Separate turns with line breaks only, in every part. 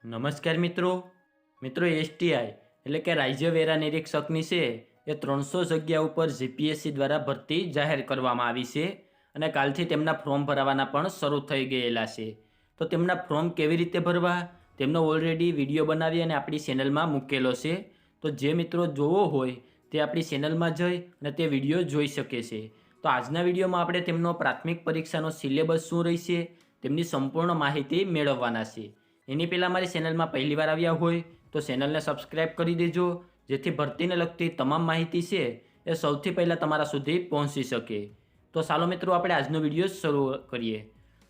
નમસ્કાર મિત્રો એસટીઆઈ એટલે કે રાજ્ય વેરા નિરીક્ષકની છે એ 300 જગ્યા ઉપર જીપીએસસી દ્વારા ભરતી જાહેર કરવામાં આવી છે અને કાલથી તેમના ફોર્મ ભરવાના પણ શરૂ થઈ ગયેલા છે. તો તેમના ફોર્મ કેવી રીતે ભરવા તેમનો ઓલરેડી વિડીયો બનાવી અને આપણી ચેનલમાં મૂકેલો છે. તો જે મિત્રો જોવો હોય તે આપણી ચેનલમાં જઈ અને તે વિડીયો જોઈ શકે છે. તો આજના વિડીયોમાં આપણે તેમનો પ્રાથમિક પરીક્ષાનો સિલેબસ શું રહેશે તેમની સંપૂર્ણ માહિતી મેળવવાના છે. એની પહેલાં મારી ચેનલમાં પહેલીવાર આવ્યા હોય તો ચેનલને સબસ્ક્રાઈબ કરી દેજો, જેથી ભરતીને લગતી તમામ માહિતી છે એ સૌથી પહેલાં તમારા સુધી પહોંચી શકે. તો ચાલો મિત્રો આપણે આજનો વિડીયો શરૂ કરીએ.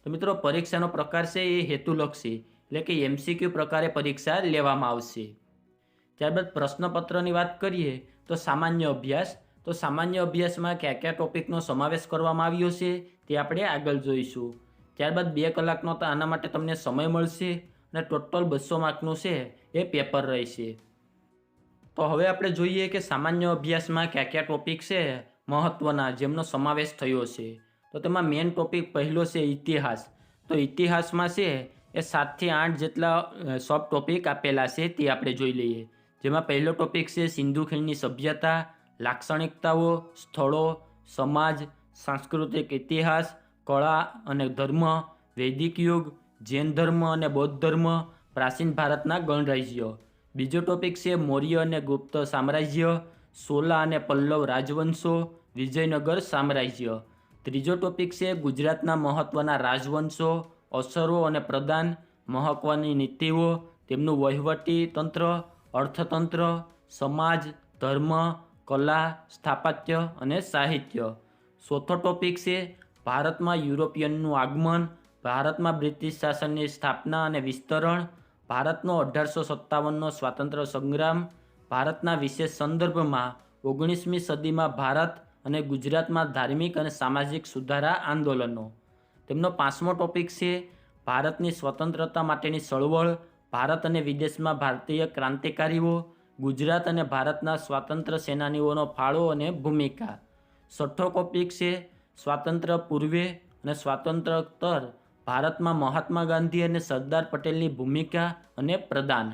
તો મિત્રો પરીક્ષાનો પ્રકાર છે એ હેતુલક્ષી એટલે કે MCQ પ્રકારે પરીક્ષા લેવામાં આવશે. ત્યારબાદ પ્રશ્નપત્રની વાત કરીએ તો સામાન્ય અભ્યાસ. તો સામાન્ય અભ્યાસમાં કયા કયા ટોપિકનો સમાવેશ કરવામાં આવ્યો છે તે આપણે આગળ જોઈશું. ત્યારબાદ 2 કલાકનો તો આના માટે તમને સમય મળશે અને ટોટલ 200 માર્કનું છે એ પેપર રહેશે. તો હવે આપણે જોઈએ કે સામાન્ય અભ્યાસમાં કયા કયા ટોપિક છે મહત્ત્વના જેમનો સમાવેશ થયો છે. તો તેમાં મેઇન ટોપિક પહેલો છે ઇતિહાસ. તો ઇતિહાસમાં છે એ 7 થી 8 જેટલા સબ ટોપિક આપેલા છે તે આપણે જોઈ લઈએ. જેમાં પહેલો ટોપિક છે સિંધુ ખીણની સભ્યતા, લાક્ષણિકતાઓ, સ્થળો, સમાજ, સાંસ્કૃતિક ઇતિહાસ, કળા અને ધર્મ, વૈદિક યુગ, જૈન ધર્મ અને બૌદ્ધ ધર્મ, પ્રાચીન ભારતના ગણરાજ્યો. બીજો ટોપિક છે મૌર્ય અને ગુપ્ત સામ્રાજ્ય, સોલા અને પલ્લવ રાજવંશો, વિજયનગર સામ્રાજ્ય. ત્રીજો ટોપિક છે ગુજરાતના મહત્ત્વના રાજવંશો, અસરો અને પ્રદાન, મહત્ત્વની નીતિઓ, તેમનું વહીવટી તંત્ર, અર્થતંત્ર, સમાજ, ધર્મ, કલા, સ્થાપત્ય અને સાહિત્ય. ચોથો ટોપિક છે ભારતમાં યુરોપિયનનું આગમન, ભારતમાં બ્રિટિશ શાસનની સ્થાપના અને વિસ્તરણ, ભારતનો 1857નો સ્વાતંત્ર્ય સંગ્રામ, ભારતના વિશેષ સંદર્ભમાં 19મી સદીમાં ભારત અને ગુજરાતમાં ધાર્મિક અને સામાજિક સુધારા આંદોલનો. તેમનો 5મો ટોપિક છે ભારતની સ્વતંત્રતા માટેની ચળવળ, ભારત અને વિદેશમાં ભારતીય ક્રાંતિકારીઓ, ગુજરાત અને ભારતના સ્વાતંત્ર્ય સેનાનીઓનો ફાળો અને ભૂમિકા. 6થો ટોપિક છે સ્વાતંત્ર્ય પૂર્વે અને સ્વાતંત્ર્યોત્તર ભારતમાં મહાત્મા ગાંધી અને સરદાર પટેલની ભૂમિકા અને પ્રદાન.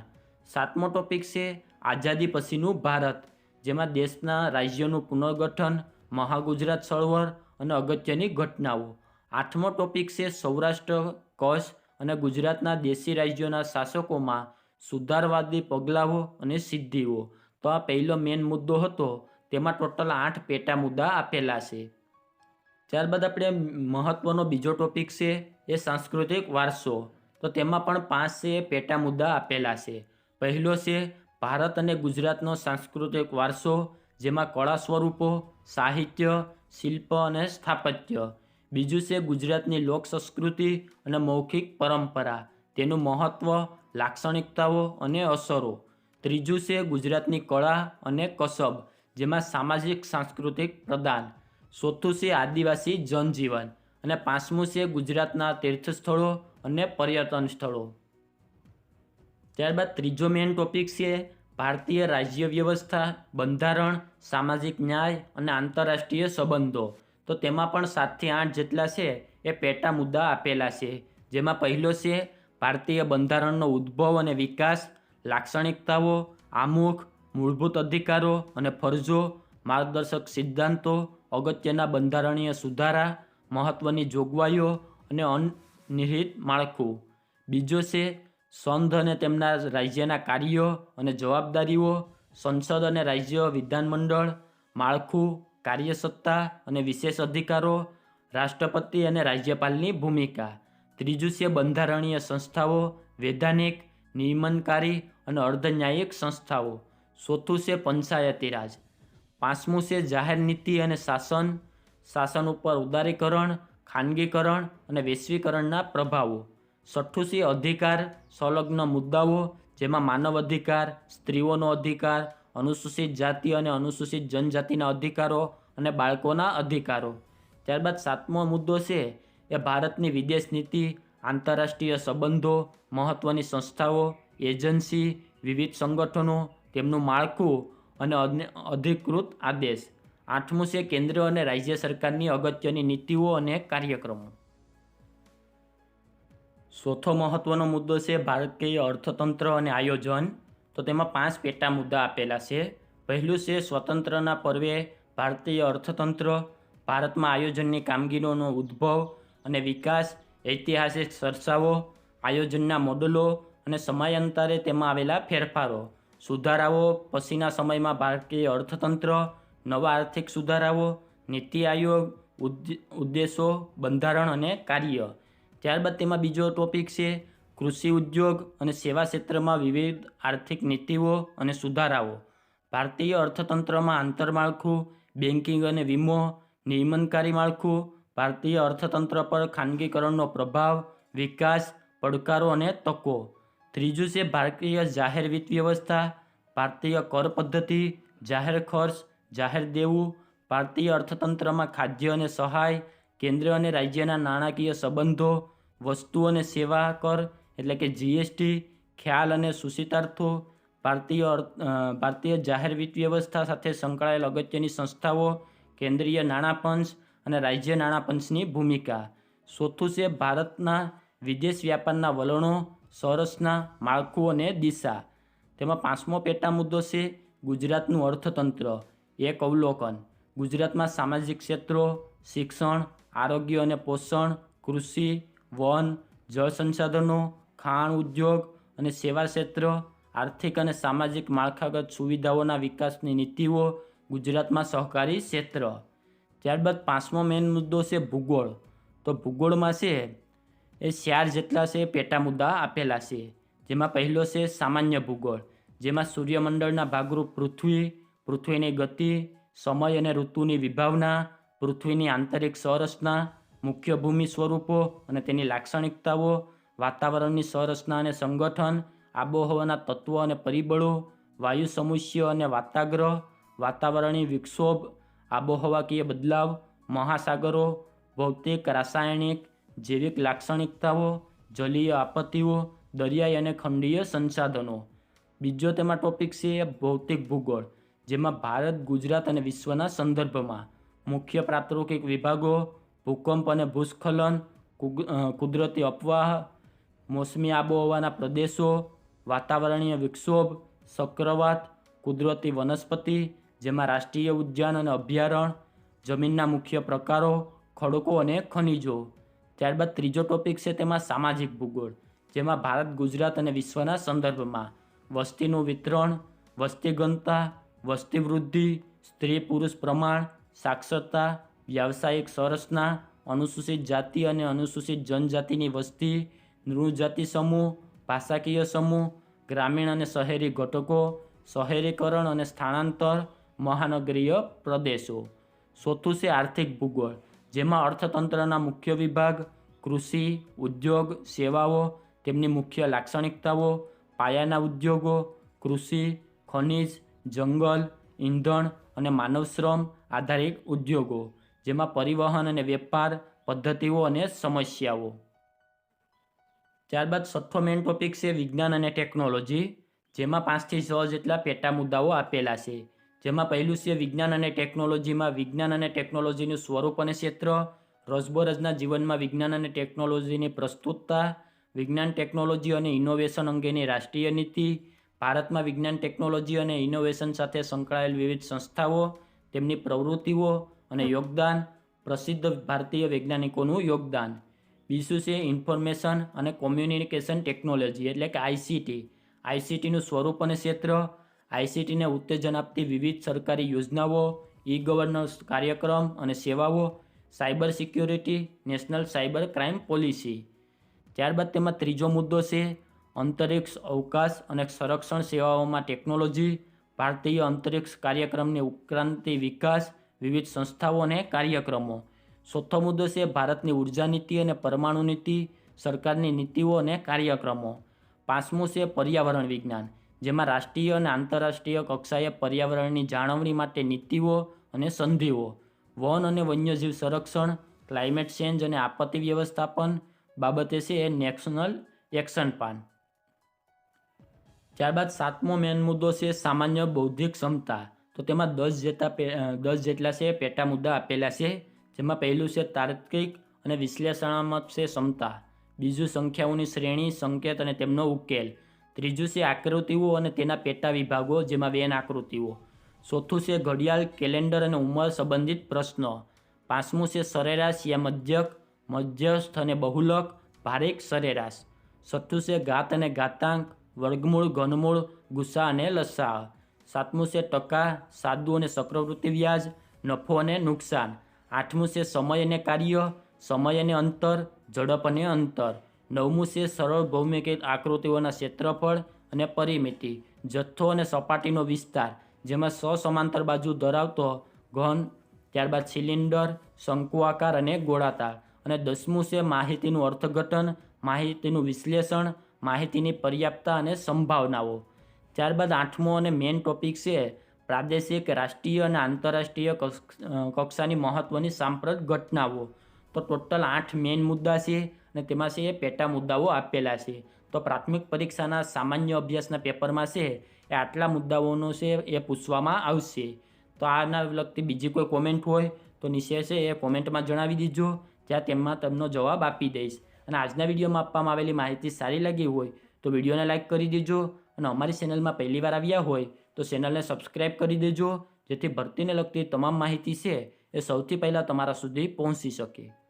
7મો ટોપિક છે આઝાદી પછીનું ભારત, જેમાં દેશના રાજ્યોનું પુનર્ગઠન, મહાગુજરાત ચળવળ અને અગત્યની ઘટનાઓ. 8મો ટોપિક છે સૌરાષ્ટ્ર, કચ્છ અને ગુજરાતના દેશી રાજ્યોના શાસકોમાં સુધારવાદી પગલાઓ અને સિદ્ધિઓ. તો આ પહેલો મેઇન મુદ્દો હતો. તેમાં ટોટલ 8 પેટા મુદ્દા આપેલા છે. ત્યારબાદ આપણે મહત્ત્વનો બીજો ટોપિક છે એ સાંસ્કૃતિક વારસો. તો તેમાં પણ 5 છે પેટા મુદ્દા આપેલા છે. પહેલો છે ભારત અને ગુજરાતનો સાંસ્કૃતિક વારસો, જેમાં કળા સ્વરૂપો, સાહિત્ય, શિલ્પ અને સ્થાપત્ય. બીજું છે ગુજરાતની લોક સંસ્કૃતિ અને મૌખિક પરંપરા, તેનું મહત્ત્વ, લાક્ષણિકતાઓ અને અસરો. ત્રીજું છે ગુજરાતની કળા અને કસબ, જેમાં સામાજિક સાંસ્કૃતિક પ્રદાન. ચોથું છે આદિવાસી જનજીવન અને 5મું છે ગુજરાતના તીર્થસ્થળો અને પર્યટન સ્થળો. ત્યારબાદ ત્રીજો મેઇન ટોપિક છે ભારતીય રાજ્ય વ્યવસ્થા, બંધારણ, સામાજિક ન્યાય અને આંતરરાષ્ટ્રીય સંબંધો. તો તેમાં પણ 7 થી 8 જેટલા છે એ પેટા મુદ્દા આપેલા છે. જેમાં પહેલો છે ભારતીય બંધારણનો ઉદ્ભવ અને વિકાસ, લાક્ષણિકતાઓ, આમુખ, મૂળભૂત અધિકારો અને ફરજો, માર્ગદર્શક સિદ્ધાંતો, અગત્યના બંધારણીય સુધારા, મહત્ત્વની જોગવાઈઓ અને અંતર્નિહિત માળખું. બીજો છે સંઘ અને તેમના રાજ્યના કાર્યો અને જવાબદારીઓ, સંસદ અને રાજ્ય વિધાનમંડળ, માળખું, કાર્યસત્તા અને વિશેષ અધિકારો, રાષ્ટ્રપતિ અને રાજ્યપાલની ભૂમિકા. ત્રીજું છે બંધારણીય સંસ્થાઓ, વૈધાનિક, નિયમનકારી અને અર્ધન્યાયિક સંસ્થાઓ. ચોથું છે પંચાયતી રાજ. 5મું છે જાહેર નીતિ અને શાસન, શાસન ઉપર ઉદારીકરણ, ખાનગીકરણ અને વૈશ્વિકરણના પ્રભાવો. 6થું છે અધિકાર સંલગ્ન મુદ્દાઓ, જેમાં માનવ અધિકાર, સ્ત્રીઓનો અધિકાર, અનુસૂચિત જાતિ અને અનુસૂચિત જનજાતિના અધિકારો અને બાળકોના અધિકારો. ત્યારબાદ 7મો મુદ્દો છે એ ભારતની વિદેશ નીતિ, આંતરરાષ્ટ્રીય સંબંધો, મહત્ત્વની સંસ્થાઓ, એજન્સી, વિવિધ સંગઠનો, તેમનું માળખું અને અધિકૃત આદેશ. 8મું છે કેન્દ્ર અને રાજ્ય સરકારની અગત્યની નીતિઓ અને કાર્યક્રમો. ચોથો મહત્વનો મુદ્દો છે ભારતીય અર્થતંત્ર અને આયોજન. તો તેમાં 5 પેટા મુદ્દા આપેલા છે. પહેલું છે સ્વતંત્રના પર્વે ભારતીય અર્થતંત્ર, ભારતમાં આયોજનની કામગીરીનો ઉદ્ભવ અને વિકાસ, ઐતિહાસિક ચર્ચાઓ, આયોજનના મોડલો અને સમયાંતરે તેમાં આવેલા ફેરફારો, સુધારાઓ પછીના સમયમાં ભારતીય અર્થતંત્ર, નવા આર્થિક સુધારાઓ, નીતિ આયોગ, ઉદ્દેશો, બંધારણ અને કાર્ય. ત્યારબાદ તેમાં બીજો ટોપિક છે કૃષિ ઉદ્યોગ અને સેવા ક્ષેત્રમાં વિવિધ આર્થિક નીતિઓ અને સુધારાઓ, ભારતીય અર્થતંત્રમાં આંતરમાળખું, બેન્કિંગ અને વીમો, નિયમનકારી માળખું, ભારતીય અર્થતંત્ર પર ખાનગીકરણનો પ્રભાવ, વિકાસ, પડકારો અને તકો. ત્રીજું છે ભારતીય જાહેર વિત્ત વ્યવસ્થા, ભારતીય કર પદ્ધતિ, જાહેર ખર્ચ, જાહેર દેવું, ભારતીય અર્થતંત્રમાં ખાદ્ય અને સહાય, કેન્દ્ર અને રાજ્યના નાણાકીય સંબંધો, વસ્તુ અને સેવા કર એટલે કે જીએસટી, ખ્યાલ અને સૂચિતાર્થો, ભારતીય જાહેર વિત્ત વ્યવસ્થા સાથે સંકળાયેલ અગત્યની સંસ્થાઓ, કેન્દ્રીય નાણાપંચ અને રાજ્ય નાણાપંચની ભૂમિકા. ચોથું છે ભારતના વિદેશ વ્યાપારના વલણો, સંરચના, માળખું અને દિશા. તેમાં 5મો પેટા મુદ્દો છે ગુજરાતનું અર્થતંત્ર, એક અવલોકન. ગુજરાતમાં સામાજિક ક્ષેત્રો, શિક્ષણ, આરોગ્ય અને પોષણ, કૃષિ, વન, જળ સંસાધનો, ખાણ ઉદ્યોગ અને સેવા ક્ષેત્ર, આર્થિક અને સામાજિક માળખાગત સુવિધાઓના વિકાસની નીતિઓ, ગુજરાતમાં સહકારી ક્ષેત્ર. ત્યારબાદ 5મો મેઇન મુદ્દો છે ભૂગોળ. તો ભૂગોળમાં છે એ 4 જેટલા છે પેટા મુદ્દા આપેલા છે. જેમાં પહેલો છે સામાન્ય ભૂગોળ, જેમાં સૂર્યમંડળના ભાગરૂપ પૃથ્વી, પૃથ્વીની ગતિ, સમય અને ઋતુની વિભાવના, પૃથ્વીની આંતરિક સંરચના, મુખ્ય ભૂમિ સ્વરૂપો અને તેની લાક્ષણિકતાઓ, વાતાવરણની સંરચના અને સંગઠન, આબોહવાના તત્વો અને પરિબળો, વાયુ સમુષ્ય અને વાતાગ્રહ, વાતાવરણીય વિક્ષોભ, આબોહવાકીય બદલાવ, મહાસાગરો, ભૌતિક, રાસાયણિક, જૈવિક લાક્ષણિકતાઓ, જલીય આપત્તિઓ, દરિયાઈ અને ખંડીય સંસાધનો. બીજો તેમાં ટોપિક છે ભૌતિક ભૂગોળ, જેમાં ભારત, ગુજરાત અને વિશ્વના સંદર્ભમાં મુખ્ય પ્રાકૃતિક વિભાગો, ભૂકંપ અને ભૂસ્ખલન, કુદરતી અપવાહ, મોસમી આબોહવાના પ્રદેશો, વાતાવરણીય વિક્ષોભ, ચક્રવાત, કુદરતી વનસ્પતિ જેમાં રાષ્ટ્રીય ઉદ્યાન અને અભયારણ્ય, જમીનના મુખ્ય પ્રકારો, ખડકો અને ખનિજો. ત્યારબાદ ત્રીજો ટોપિક છે તેમાં સામાજિક ભૂગોળ, જેમાં ભારત, ગુજરાત અને વિશ્વના સંદર્ભમાં વસ્તીનું વિતરણ, વસ્તી ઘનતા, વસ્તી વૃદ્ધિ, સ્ત્રી પુરુષ પ્રમાણ, સાક્ષરતા, વ્યાવસાયિક સંરચના, અનુસૂચિત જાતિ અને અનુસૂચિત જનજાતિની વસ્તી, નૃજાતિ સમૂહ, ભાષાકીય સમૂહ, ગ્રામીણ અને શહેરી ઘટકો, શહેરીકરણ અને સ્થળાંતર, મહાનગરીય પ્રદેશો. ચોથું છે આર્થિક ભૂગોળ, જેમાં અર્થતંત્રના મુખ્ય વિભાગ, કૃષિ, ઉદ્યોગ, સેવાઓ, તેમની મુખ્ય લાક્ષણિકતાઓ, પાયાના ઉદ્યોગો, કૃષિ, ખનિજ, જંગલ, ઈંધણ અને માનવશ્રમ આધારિત ઉદ્યોગો, જેમાં પરિવહન અને વેપાર પદ્ધતિઓ અને સમસ્યાઓ. ત્યારબાદ છઠ્ઠો મેઇન ટોપિક છે વિજ્ઞાન અને ટેકનોલોજી, જેમાં 5 થી 6 જેટલા પેટા મુદ્દાઓ આપેલા છે. જેમાં પહેલું છે વિજ્ઞાન અને ટેકનોલોજીમાં વિજ્ઞાન અને ટેકનોલોજીનું સ્વરૂપ અને ક્ષેત્ર, રોજબરોજના જીવનમાં વિજ્ઞાન અને ટેકનોલોજીની પ્રસ્તુતતા, વિજ્ઞાન ટેકનોલોજી અને ઇનોવેશન અંગેની રાષ્ટ્રીય નીતિ, ભારતમાં વિજ્ઞાન ટેકનોલોજી અને ઇનોવેશન સાથે સંકળાયેલ વિવિધ સંસ્થાઓ, તેમની પ્રવૃત્તિઓ અને યોગદાન, પ્રસિદ્ધ ભારતીય વૈજ્ઞાનિકોનું યોગદાન. બીજું છે ઇન્ફોર્મેશન અને કોમ્યુનિકેશન ટેકનોલોજી એટલે કે આઈસીટી, આઈસીટીનું સ્વરૂપ અને ક્ષેત્ર, આઈસીટીને ઉત્તેજન આપતી વિવિધ સરકારી યોજનાઓ, ઈ ગવર્નન્સ કાર્યક્રમ અને સેવાઓ, cyber security, national cyber crime policy. ત્યારબાદ તેમાં ત્રીજો મુદ્દો છે અંતરિક્ષ, અવકાશ અને સંરક્ષણ સેવાઓમાં ટેકનોલોજી, ભારતીય અંતરિક્ષ કાર્યક્રમની ઉત્ક્રાંતિ વિકાસ, વિવિધ સંસ્થાઓ અને કાર્યક્રમો. ચોથો મુદ્દો છે ભારતની ઉર્જા નીતિ અને પરમાણુ નીતિ, સરકારની નીતિઓ અને કાર્યક્રમો. પાંચમું છે પર્યાવરણ વિજ્ઞાન, જેમાં રાષ્ટ્રીય અને આંતરરાષ્ટ્રીય કક્ષાએ પર્યાવરણની જાળવણી માટે નીતિઓ અને સંધિઓ, વન અને વન્યજીવ સંરક્ષણ, ક્લાઇમેટ ચેન્જ અને આપત્તિ વ્યવસ્થાપન બાબતે છે એ નેશનલ એક્શન પ્લાન. ત્યારબાદ સાતમો મેન મુદ્દો છે સામાન્ય બૌદ્ધિક ક્ષમતા. તો તેમાં 10 જેટલા છે પેટા મુદ્દા આપેલા છે. જેમાં પહેલું છે તાર્કિક અને વિશ્લેષણાત્મક છે ક્ષમતા, બીજું સંખ્યાઓની શ્રેણી, સંકેત અને તેમનો ઉકેલ. ત્રીજું છે આકૃતિઓ અને તેના પેટા વિભાગો, જેમાં વેન આકૃતિઓ. ચોથું છે ઘડિયાળ, કેલેન્ડર અને ઉંમર સંબંધિત પ્રશ્નો. પાંચમું છે સરેરાશ યા મધ્યક, મધ્યસ્થ અને બહુલક, ભારિક, સરેરાશ. છઠ્ઠું છે ઘાત અને ઘાતાંક, વર્ગમૂળ, ઘનમૂળ, ગુસા અને લસા. સાતમું છે ટકા, સાદું અને ચક્રવૃત્તિ વ્યાજ, નફો અને નુકસાન. આઠમું છે સમય અને કાર્ય, સમય અને અંતર, ઝડપ અને અંતર. નવમું છે સરળ ભૌમિતિક આકૃતિઓના ક્ષેત્રફળ અને પરિમિતિ, જથ્થો અને સપાટીનો વિસ્તાર, જેમાં સમાંતર બાજુ ધરાવતો ઘન, ત્યારબાદ સિલિન્ડર, શંકુ આકાર અને ગોળાકાર. અને 10મું છે માહિતીનું અર્થઘટન, માહિતીનું વિશ્લેષણ, માહિતીની પર્યાપ્તતા અને સંભાવનાઓ. ત્યારબાદ 8મો અને મેઇન ટોપિક છે પ્રાદેશિક, રાષ્ટ્રીય અને આંતરરાષ્ટ્રીય કક્ષાની મહત્ત્વની સાંપ્રત ઘટનાઓ. તો ટોટલ 8 મેઇન મુદ્દા છે અને તેમાં છે એ પેટા મુદ્દાઓ આપેલા છે. તો પ્રાથમિક પરીક્ષાના સામાન્ય અભ્યાસના પેપરમાં છે એ આટલા મુદ્દાઓનો છે એ પૂછવામાં આવશે. તો આના લગતી બીજી કોઈ કોમેન્ટ હોય તો નીચે છે એ કોમેન્ટમાં જણાવી દીજો, ત્યાં તેમાં તમને જવાબ આપી દઈશ. અને આજના વિડીયોમાં આપવામાં આવેલી માહિતી સારી લાગી હોય તો વિડીયોને લાઇક કરી દેજો, અને અમારી ચેનલમાં પહેલીવાર આવ્યા હોય તો ચેનલને સબસ્ક્રાઈબ કરી દેજો, જેથી ભરતીને લગતી તમામ માહિતી છે એ સૌથી પહેલાં તમારા સુધી પહોંચી શકે.